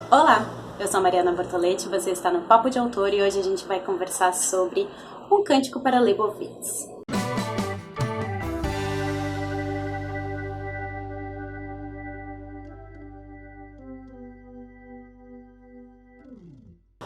Olá, eu sou a Mariana Bortoletti, você está no Papo de Autor e hoje a gente vai conversar sobre Um Cântico para Leibovitz.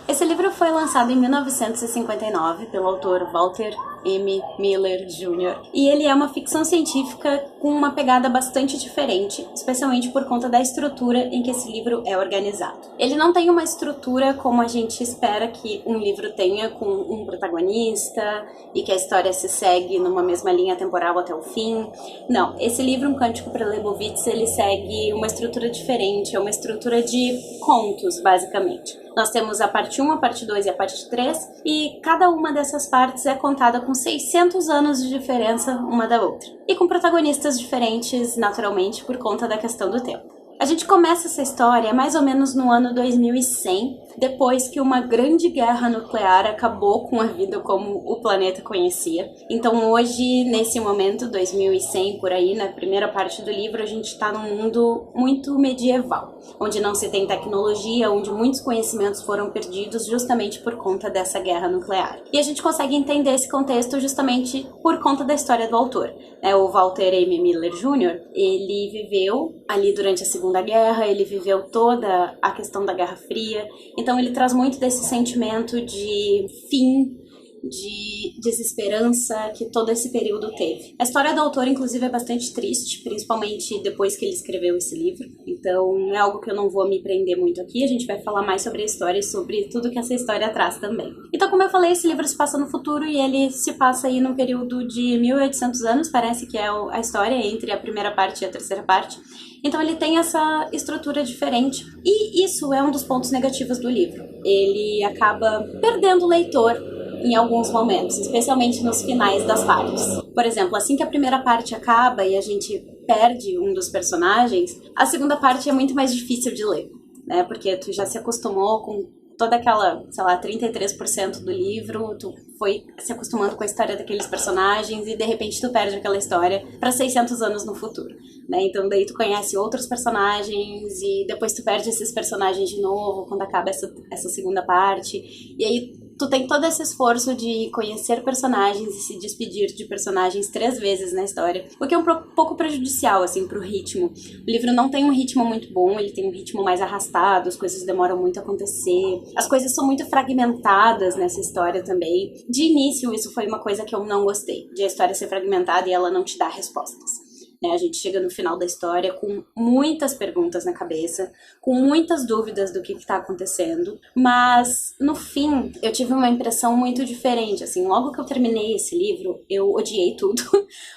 Esse livro foi lançado em 1959 pelo autor Walter M. Miller Jr. E ele é uma ficção científica com uma pegada bastante diferente, especialmente por conta da estrutura em que esse livro é organizado. Ele não tem uma estrutura como a gente espera que um livro tenha, com um protagonista e que a história se segue numa mesma linha temporal até o fim. Não, esse livro, Um Cântico para Leibovitz, ele segue uma estrutura diferente, é uma estrutura de contos, basicamente. Nós temos a parte 1, a parte 2 e a parte 3, e cada uma dessas partes é contada com 600 anos de diferença uma da outra. E com protagonistas diferentes, naturalmente, por conta da questão do tempo. A gente começa essa história mais ou menos no ano 2100, depois que uma grande guerra nuclear acabou com a vida como o planeta conhecia. Então hoje, nesse momento, 2100 por aí, na primeira parte do livro, a gente está num mundo muito medieval, onde não se tem tecnologia, onde muitos conhecimentos foram perdidos justamente por conta dessa guerra nuclear. E a gente consegue entender esse contexto justamente por conta da história do autor. O Walter M. Miller Jr., ele viveu ali durante a Segunda Guerra, ele viveu toda a questão da Guerra Fria, então ele traz muito desse sentimento de fim, de desesperança que todo esse período teve. A história do autor, inclusive, é bastante triste, principalmente depois que ele escreveu esse livro, então é algo que eu não vou me prender muito aqui, a gente vai falar mais sobre a história e sobre tudo que essa história traz também. Então, como eu falei, esse livro se passa no futuro e ele se passa aí num período de 1800 anos, parece que é a história entre a primeira parte e a terceira parte. Então ele tem essa estrutura diferente e isso é um dos pontos negativos do livro. Ele acaba perdendo o leitor em alguns momentos, especialmente nos finais das partes. Por exemplo, assim que a primeira parte acaba e a gente perde um dos personagens, a segunda parte é muito mais difícil de ler, né? Porque tu já se acostumou com toda aquela, 33% do livro, tu foi se acostumando com a história daqueles personagens e de repente tu perde aquela história para 600 anos no futuro, né? Então daí tu conhece outros personagens e depois tu perde esses personagens de novo quando acaba essa segunda parte. E aí tu tem todo esse esforço de conhecer personagens e se despedir de personagens 3 vezes na história, o que é um pouco prejudicial, assim, pro ritmo. O livro não tem um ritmo muito bom, ele tem um ritmo mais arrastado, as coisas demoram muito a acontecer, as coisas são muito fragmentadas nessa história também. De início, isso foi uma coisa que eu não gostei, de a história ser fragmentada e ela não te dar respostas. A gente chega no final da história com muitas perguntas na cabeça, com muitas dúvidas do que está acontecendo, mas no fim eu tive uma impressão muito diferente, assim, logo que eu terminei esse livro, eu odiei tudo,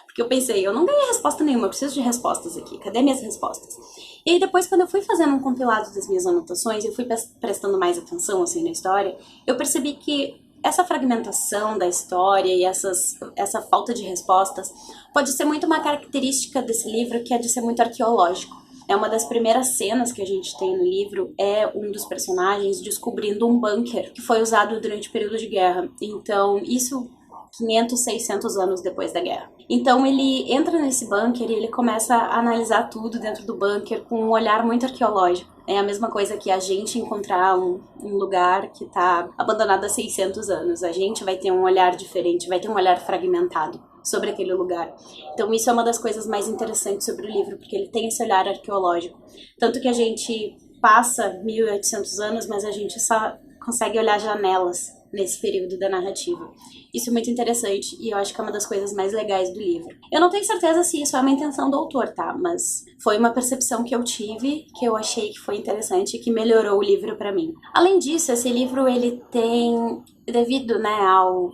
porque eu pensei, eu não ganhei resposta nenhuma, eu preciso de respostas aqui, cadê minhas respostas? E aí depois, quando eu fui fazendo um compilado das minhas anotações, eu fui prestando mais atenção, assim, na história, eu percebi que essa fragmentação da história e essa falta de respostas pode ser muito uma característica desse livro, que é de ser muito arqueológico. Uma das primeiras cenas que a gente tem no livro é um dos personagens descobrindo um bunker que foi usado durante o período de guerra. Então, isso 500, 600 anos depois da guerra. Então ele entra nesse bunker e ele começa a analisar tudo dentro do bunker com um olhar muito arqueológico. É a mesma coisa que a gente encontrar um lugar que está abandonado há 600 anos. A gente vai ter um olhar diferente, vai ter um olhar fragmentado sobre aquele lugar. Então isso é uma das coisas mais interessantes sobre o livro, porque ele tem esse olhar arqueológico. Tanto que a gente passa 1800 anos, mas a gente só consegue olhar janelas nesse período da narrativa. Isso é muito interessante e eu acho que é uma das coisas mais legais do livro. Eu não tenho certeza se isso é uma intenção do autor, tá? Mas foi uma percepção que eu tive, que eu achei que foi interessante e que melhorou o livro pra mim. Além disso, esse livro ele tem, devido, né,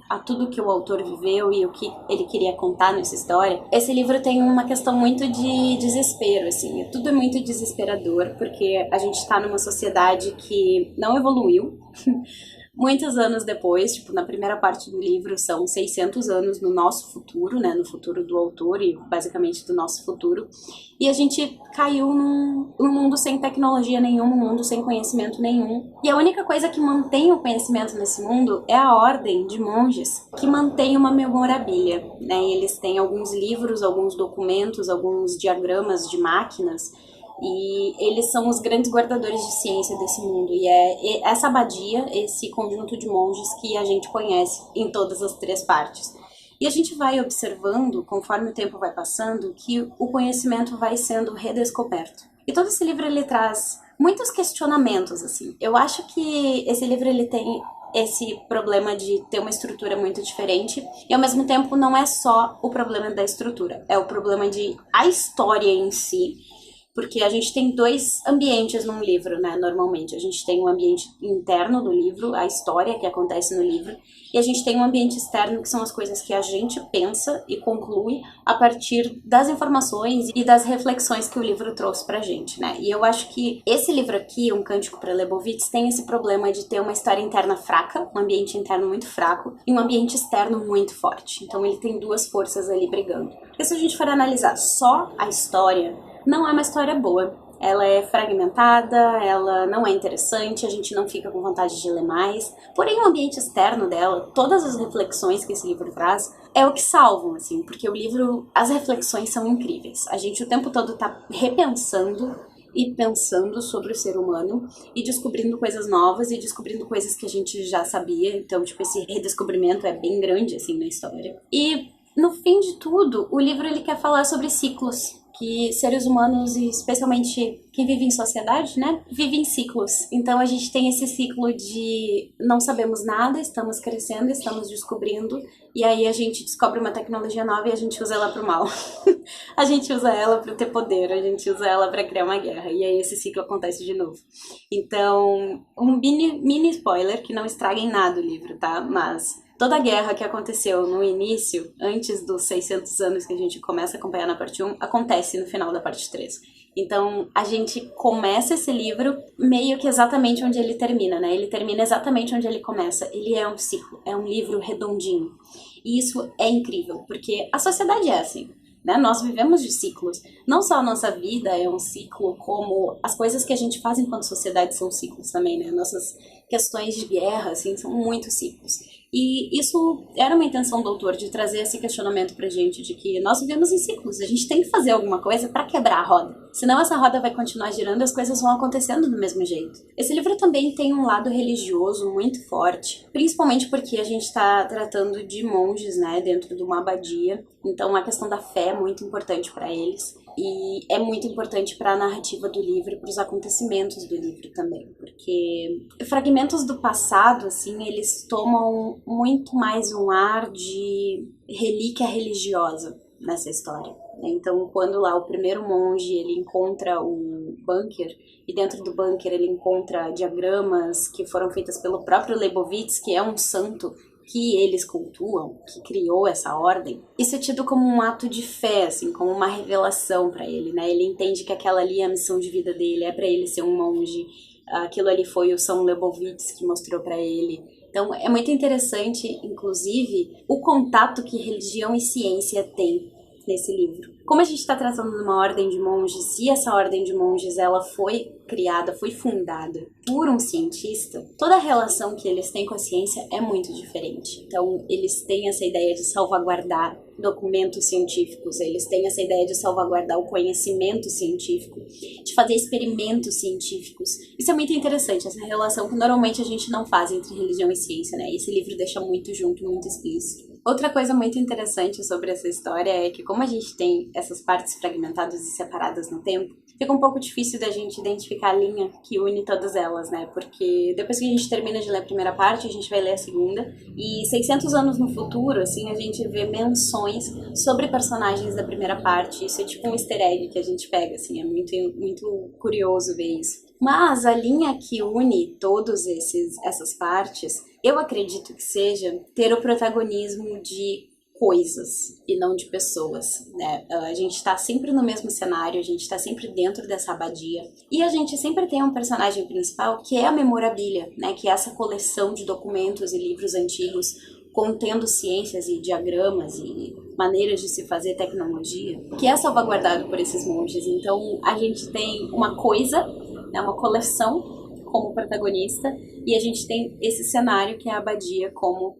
a tudo que o autor viveu e o que ele queria contar nessa história, esse livro tem uma questão muito de desespero, assim. Tudo é muito desesperador, porque a gente tá numa sociedade que não evoluiu. Muitos anos depois, tipo, na primeira parte do livro, são 600 anos no nosso futuro, né, no futuro do autor e basicamente do nosso futuro, e a gente caiu num mundo sem tecnologia nenhuma, um mundo sem conhecimento nenhum, e a única coisa que mantém o conhecimento nesse mundo é a ordem de monges que mantém uma memorabilia, né, e eles têm alguns livros, alguns documentos, alguns diagramas de máquinas E eles são os grandes guardadores de ciência desse mundo. E é essa abadia, esse conjunto de monges que a gente conhece em todas as 3 partes. E a gente vai observando, conforme o tempo vai passando, que o conhecimento vai sendo redescoberto. E todo esse livro ele traz muitos questionamentos, assim. Eu acho que esse livro ele tem esse problema de ter uma estrutura muito diferente e ao mesmo tempo não é só o problema da estrutura, é o problema de a história em si, porque a gente tem 2 ambientes num livro, né, normalmente. A gente tem um ambiente interno do livro, a história que acontece no livro, e a gente tem um ambiente externo que são as coisas que a gente pensa e conclui a partir das informações e das reflexões que o livro trouxe pra gente, né. E eu acho que esse livro aqui, Um Cântico para Leibovitz, tem esse problema de ter uma história interna fraca, um ambiente interno muito fraco, e um ambiente externo muito forte. Então ele tem 2 forças ali brigando. Porque se a gente for analisar só a história, não é uma história boa. Ela é fragmentada, ela não é interessante, a gente não fica com vontade de ler mais. Porém, o ambiente externo dela, todas as reflexões que esse livro traz, é o que salvam, assim, porque o livro, as reflexões são incríveis. A gente o tempo todo tá repensando e pensando sobre o ser humano e descobrindo coisas novas e descobrindo coisas que a gente já sabia. Então, tipo, esse redescobrimento é bem grande, assim, na história. E, no fim de tudo, o livro ele quer falar sobre ciclos. Que seres humanos, e especialmente quem vive em sociedade, né, vive em ciclos. Então a gente tem esse ciclo de não sabemos nada, estamos crescendo, estamos descobrindo, e aí a gente descobre uma tecnologia nova e a gente usa ela pro mal. A gente usa ela para ter poder, a gente usa ela para criar uma guerra, e aí esse ciclo acontece de novo. Então, um mini spoiler, que não estraga em nada o livro, tá? Mas toda a guerra que aconteceu no início, antes dos 600 anos que a gente começa a acompanhar na parte 1, acontece no final da parte 3. Então, a gente começa esse livro meio que exatamente onde ele termina, né? Ele termina exatamente onde ele começa. Ele é um ciclo, é um livro redondinho. E isso é incrível, porque a sociedade é assim, né? Nós vivemos de ciclos. Não só a nossa vida é um ciclo, como as coisas que a gente faz enquanto sociedade são ciclos também, né? Nossas questões de guerra, assim, são muitos ciclos. E isso era uma intenção do autor, de trazer esse questionamento pra gente, de que nós vivemos em ciclos, a gente tem que fazer alguma coisa pra quebrar a roda. Senão essa roda vai continuar girando e as coisas vão acontecendo do mesmo jeito. Esse livro também tem um lado religioso muito forte, principalmente porque a gente tá tratando de monges, né, dentro de uma abadia. Então a questão da fé é muito importante pra eles. E é muito importante para a narrativa do livro, para os acontecimentos do livro também, porque fragmentos do passado, assim, eles tomam muito mais um ar de relíquia religiosa nessa história. Então, quando lá o primeiro monge ele encontra o bunker, e dentro do bunker ele encontra diagramas que foram feitas pelo próprio Leibovitz, que é um santo que eles cultuam, que criou essa ordem, isso é tido como um ato de fé, assim, como uma revelação para ele, né? Ele entende que aquela ali é a missão de vida dele, é para ele ser um monge, aquilo ali foi o São Leibovitz que mostrou para ele. Então é muito interessante, inclusive, o contato que religião e ciência têm nesse livro. Como a gente está tratando de uma ordem de monges, se essa ordem de monges ela foi criada, foi fundada por um cientista, toda a relação que eles têm com a ciência é muito diferente. Então, eles têm essa ideia de salvaguardar documentos científicos, eles têm essa ideia de salvaguardar o conhecimento científico, de fazer experimentos científicos. Isso é muito interessante, essa relação que normalmente a gente não faz entre religião e ciência, né? Esse livro deixa muito junto, muito explícito. Outra coisa muito interessante sobre essa história é que, como a gente tem essas partes fragmentadas e separadas no tempo, fica um pouco difícil da gente identificar a linha que une todas elas, né? Porque depois que a gente termina de ler a primeira parte, a gente vai ler a segunda, e 600 anos no futuro, assim, a gente vê menções sobre personagens da primeira parte. Isso é tipo um easter egg que a gente pega, assim, é muito, muito curioso ver isso. Mas a linha que une todas essas partes, eu acredito que seja ter o protagonismo de coisas e não de pessoas, né? A gente está sempre no mesmo cenário, a gente está sempre dentro dessa abadia, e a gente sempre tem um personagem principal que é a memorabilia, né? Que é essa coleção de documentos e livros antigos contendo ciências e diagramas e maneiras de se fazer tecnologia, que é salvaguardado por esses monges. Então a gente tem uma coisa, né, uma coleção como protagonista, e a gente tem esse cenário que é a abadia como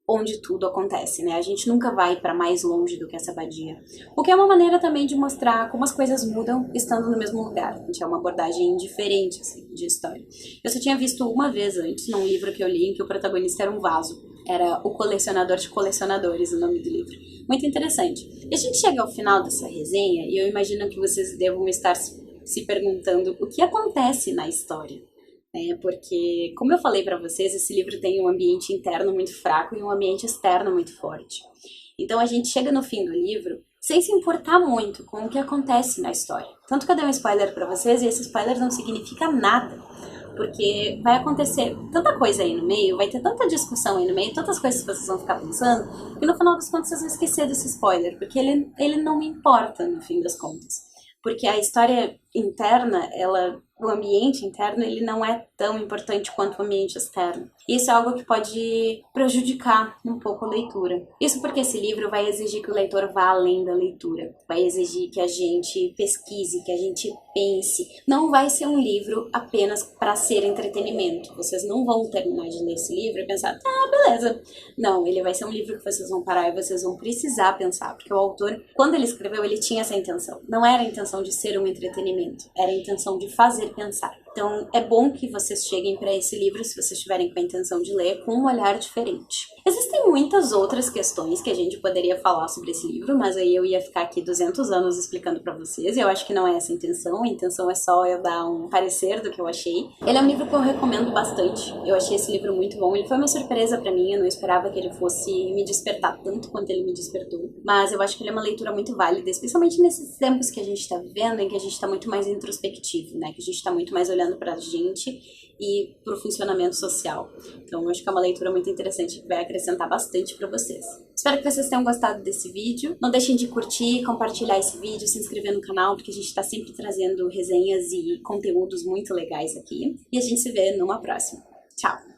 onde tudo acontece, né? A gente nunca vai para mais longe do que essa abadia. O que é uma maneira também de mostrar como as coisas mudam estando no mesmo lugar. A gente é uma abordagem diferente, assim, de história. Eu só tinha visto uma vez antes, num livro que eu li, em que o protagonista era um vaso. Era O Colecionador de Colecionadores, o nome do livro. Muito interessante. E a gente chega ao final dessa resenha e eu imagino que vocês devam estar se perguntando o que acontece na história. Porque, como eu falei para vocês, esse livro tem um ambiente interno muito fraco e um ambiente externo muito forte. Então a gente chega no fim do livro sem se importar muito com o que acontece na história. Tanto que eu dei um spoiler para vocês e esse spoiler não significa nada, porque vai acontecer tanta coisa aí no meio, vai ter tanta discussão aí no meio, tantas coisas que vocês vão ficar pensando, que no final das contas vocês vão esquecer desse spoiler, porque ele não me importa no fim das contas. Porque a história interna, o ambiente interno, ele não é tão importante quanto o ambiente externo. Isso é algo que pode prejudicar um pouco a leitura. Isso porque esse livro vai exigir que o leitor vá além da leitura. Vai exigir que a gente pesquise, que a gente pense. Não vai ser um livro apenas para ser entretenimento. Vocês não vão terminar de ler esse livro e pensar, beleza. Não, ele vai ser um livro que vocês vão parar e vocês vão precisar pensar. Porque o autor, quando ele escreveu, ele tinha essa intenção. Não era a intenção de ser um entretenimento, era a intenção de fazer pensar. Então, é bom que vocês cheguem para esse livro, se vocês estiverem com a intenção de ler, com um olhar diferente. Existem muitas outras questões que a gente poderia falar sobre esse livro, mas aí eu ia ficar aqui 200 anos explicando para vocês, e eu acho que não é essa a intenção é só eu dar um parecer do que eu achei. Ele é um livro que eu recomendo bastante, eu achei esse livro muito bom, ele foi uma surpresa para mim, eu não esperava que ele fosse me despertar tanto quanto ele me despertou, mas eu acho que ele é uma leitura muito válida, especialmente nesses tempos que a gente está vivendo, em que a gente está muito mais introspectivo, né, que a gente está muito mais olhando pra gente e pro funcionamento social. Então, eu acho que é uma leitura muito interessante que vai acrescentar bastante para vocês. Espero que vocês tenham gostado desse vídeo. Não deixem de curtir, compartilhar esse vídeo, se inscrever no canal, porque a gente está sempre trazendo resenhas e conteúdos muito legais aqui. E a gente se vê numa próxima. Tchau!